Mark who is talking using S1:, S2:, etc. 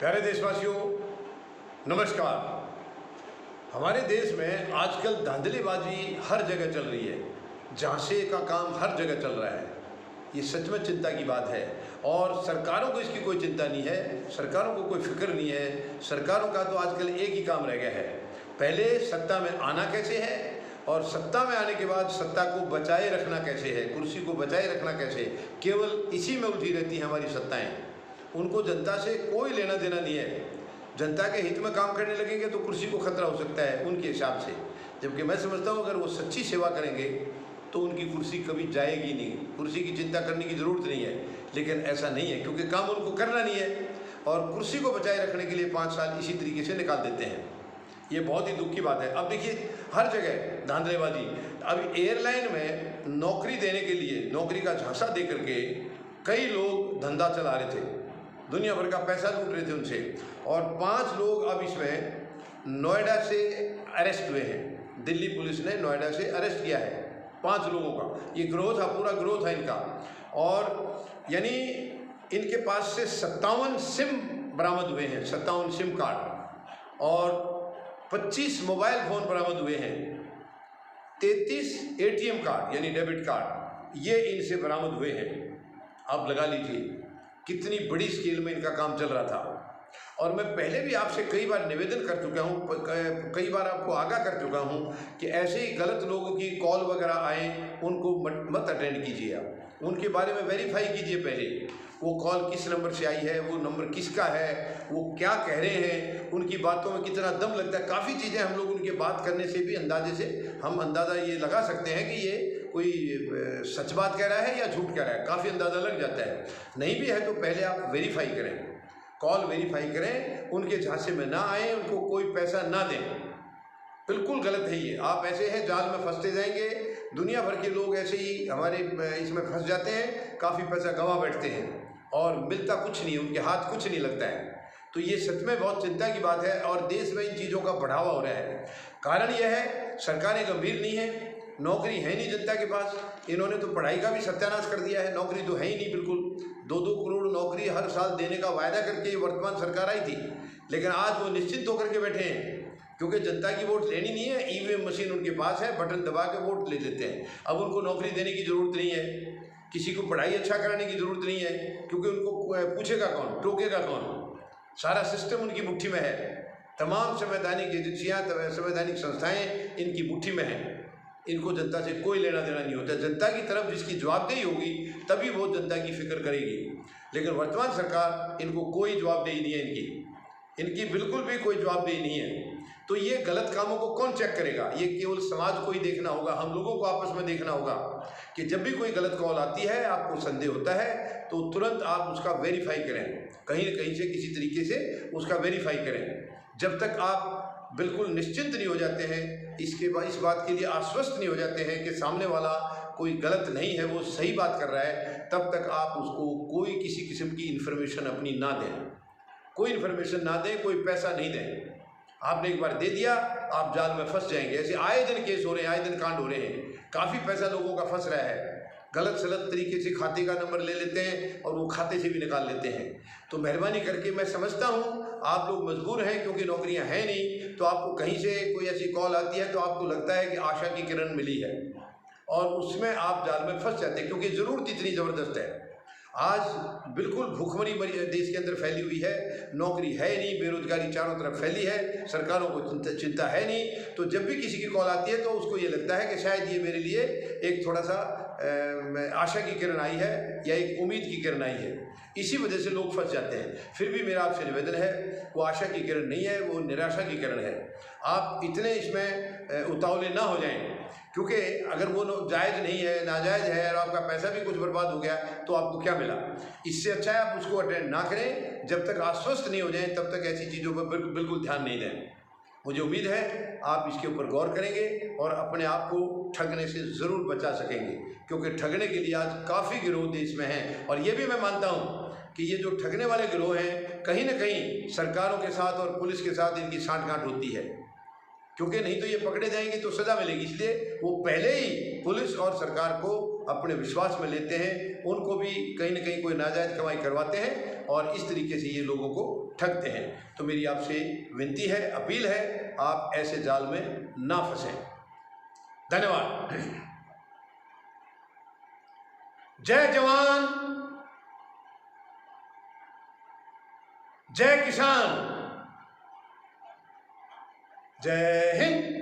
S1: प्यारे देशवासियों, नमस्कार। हमारे देश में आजकल धांधलीबाजी हर जगह चल रही है, झांसे का काम हर जगह चल रहा है। ये सच में चिंता की बात है और सरकारों को इसकी कोई चिंता नहीं है, सरकारों को कोई फिक्र नहीं है। सरकारों का तो आजकल एक ही काम रह गया है, पहले सत्ता में आना कैसे है और सत्ता में आने के बाद सत्ता को बचाए रखना कैसे है, कुर्सी को बचाए रखना कैसे, केवल इसी में उलझी रहती हैं हमारी सत्ताएं। उनको जनता से कोई लेना देना नहीं है। जनता के हित में काम करने लगेंगे तो कुर्सी को खतरा हो सकता है उनके हिसाब से, जबकि मैं समझता हूँ अगर वो सच्ची सेवा करेंगे तो उनकी कुर्सी कभी जाएगी नहीं, कुर्सी की चिंता करने की ज़रूरत नहीं है। लेकिन ऐसा नहीं है, क्योंकि काम उनको करना नहीं है और कुर्सी को बचाए रखने के लिए 5 साल इसी तरीके से निकाल देते हैं। ये बहुत ही दुख की बात है। अब देखिए हर जगह धांधलेबाजी। अब एयरलाइन में नौकरी देने के लिए नौकरी का झांसा दे करके कई लोग धंधा चला रहे थे, दुनिया भर का पैसा लूट रहे थे उनसे, और 5 लोग अब इसमें नोएडा से अरेस्ट हुए हैं। दिल्ली पुलिस ने नोएडा से अरेस्ट किया है 5 लोगों का। ये ग्रोथ था, पूरा ग्रोथ है इनका। और यानी इनके पास से 57 सिम बरामद हुए हैं, 57 सिम कार्ड, और 25 मोबाइल फ़ोन बरामद हुए हैं, 33 ATM कार्ड यानी डेबिट कार्ड, ये इनसे बरामद हुए हैं। आप लगा लीजिए कितनी बड़ी स्केल में इनका काम चल रहा था। और मैं पहले भी आपसे कई बार निवेदन कर चुका हूँ, कई बार आपको आगाह कर चुका हूँ कि ऐसे ही गलत लोगों की कॉल वगैरह आए उनको मत अटेंड कीजिए। आप उनके बारे में वेरीफाई कीजिए पहले, वो कॉल किस नंबर से आई है, वो नंबर किसका है, वो क्या कह रहे हैं, उनकी बातों में कितना दम लगता है। काफ़ी चीज़ें हम लोग उनके बात करने से भी अंदाजे से हम अंदाज़ा ये लगा सकते हैं कि ये कोई सच बात कह रहा है या झूठ कह रहा है, काफ़ी अंदाज़ा लग जाता है। नहीं भी है तो पहले आप वेरीफाई करें, कॉल वेरीफाई करें, उनके झांसे में ना आए, उनको कोई पैसा ना दें। बिल्कुल गलत है ये। आप ऐसे हैं जाल में फंसते जाएंगे। दुनिया भर के लोग ऐसे ही हमारे इसमें फंस जाते हैं, काफ़ी पैसा गंवा बैठते हैं और मिलता कुछ नहीं, उनके हाथ कुछ नहीं लगता है। तो ये सच में बहुत चिंता की बात है और देश में इन चीज़ों का बढ़ावा हो रहा है। कारण यह है सरकारें गंभीर नहीं है, नौकरी है नहीं जनता के पास। इन्होंने तो पढ़ाई का भी सत्यानाश कर दिया है, नौकरी तो है ही नहीं बिल्कुल। 2-2 करोड़ नौकरी हर साल देने का वायदा करके वर्तमान सरकार आई थी, लेकिन आज वो निश्चिंत होकर के बैठे हैं क्योंकि जनता की वोट लेनी नहीं है। EVM मशीन उनके पास है, बटन दबा के वोट ले लेते हैं। अब उनको नौकरी देने की ज़रूरत नहीं है, किसी को पढ़ाई अच्छा कराने की ज़रूरत नहीं है, क्योंकि उनको पूछेगा कौन, टोकेगा कौन। सारा सिस्टम उनकी मुट्ठी में है। तमाम संवैधानिक एजेंसियाँ, संवैधानिक संस्थाएँ इनकी मुट्ठी में हैं। इनको जनता से कोई लेना देना नहीं होता। जनता की तरफ जिसकी जवाबदेही होगी तभी वो जनता की फिक्र करेगी। लेकिन वर्तमान सरकार, इनको कोई जवाबदेही नहीं है, इनकी बिल्कुल भी कोई जवाबदेही नहीं है। तो ये गलत कामों को कौन चेक करेगा? ये केवल समाज को ही देखना होगा, हम लोगों को आपस में देखना होगा कि जब भी कोई गलत कॉल आती है, आपको संदेह होता है तो तुरंत आप उसका वेरीफाई करें, कहीं न कहीं से किसी तरीके से उसका वेरीफाई करें। जब तक आप बिल्कुल निश्चिंत नहीं हो जाते हैं, इस बात के लिए आश्वस्त नहीं हो जाते हैं कि सामने वाला कोई गलत नहीं है, वो सही बात कर रहा है, तब तक आप उसको कोई किसी किस्म की इन्फॉर्मेशन अपनी ना दें, कोई इन्फॉर्मेशन ना दें, कोई पैसा नहीं दें। आपने एक बार दे दिया, आप जाल में फंस जाएंगे। ऐसे आए दिन केस हो रहे हैं, आए दिन कांड हो रहे हैं, काफ़ी पैसा लोगों का फंस रहा है। गलत सलत तरीके से खाते का नंबर ले लेते हैं और वो खाते से भी निकाल लेते हैं। तो मेहरबानी करके, मैं समझता हूँ आप लोग मजबूर हैं क्योंकि नौकरियां हैं नहीं, तो आपको कहीं से कोई ऐसी कॉल आती है तो आपको लगता है कि आशा की किरण मिली है और उसमें आप जाल में फंस जाते हैं, क्योंकि ज़रूरत इतनी ज़बरदस्त है। आज बिल्कुल भूखमरी देश के अंदर फैली हुई है, नौकरी है नहीं, बेरोजगारी चारों तरफ फैली है, सरकारों को चिंता है नहीं। तो जब भी किसी की कॉल आती है तो उसको ये लगता है कि शायद ये मेरे लिए एक थोड़ा सा आशा की किरण आई है या एक उम्मीद की किरण आई है। इसी वजह से लोग फंस जाते हैं। फिर भी मेरा आपसे निवेदन है, वो आशा की किरण नहीं है, वो निराशा की किरण है। आप इतने इसमें उतावले ना हो जाएं, क्योंकि अगर वो जायज़ नहीं है, नाजायज़ है और आपका पैसा भी कुछ बर्बाद हो गया तो आपको क्या मिला? इससे अच्छा है आप उसको अटेंड ना करें। जब तक आश्वस्त नहीं हो जाएं तब तक ऐसी चीज़ों पर बिल्कुल ध्यान नहीं दें। मुझे उम्मीद है आप इसके ऊपर गौर करेंगे और अपने आप को ठगने से ज़रूर बचा सकेंगे, क्योंकि ठगने के लिए आज काफ़ी गिरोह देश में हैं। और ये भी मैं मानता हूँ कि ये जो ठगने वाले गिरोह हैं, कहीं ना कहीं सरकारों के साथ और पुलिस के साथ इनकी सांठ-गांठ होती है, क्योंकि नहीं तो ये पकड़े जाएंगे तो सज़ा मिलेगी। इसलिए वो पहले ही पुलिस और सरकार को अपने विश्वास में लेते हैं, उनको भी कहीं ना कहीं कोई नाजायज कमाई करवाते हैं और इस तरीके से ये लोगों को ठगते हैं। तो मेरी आपसे विनती है, अपील है, आप ऐसे जाल में ना फंसें। धन्यवाद। जय जवान, जय किसान, जय हिंद।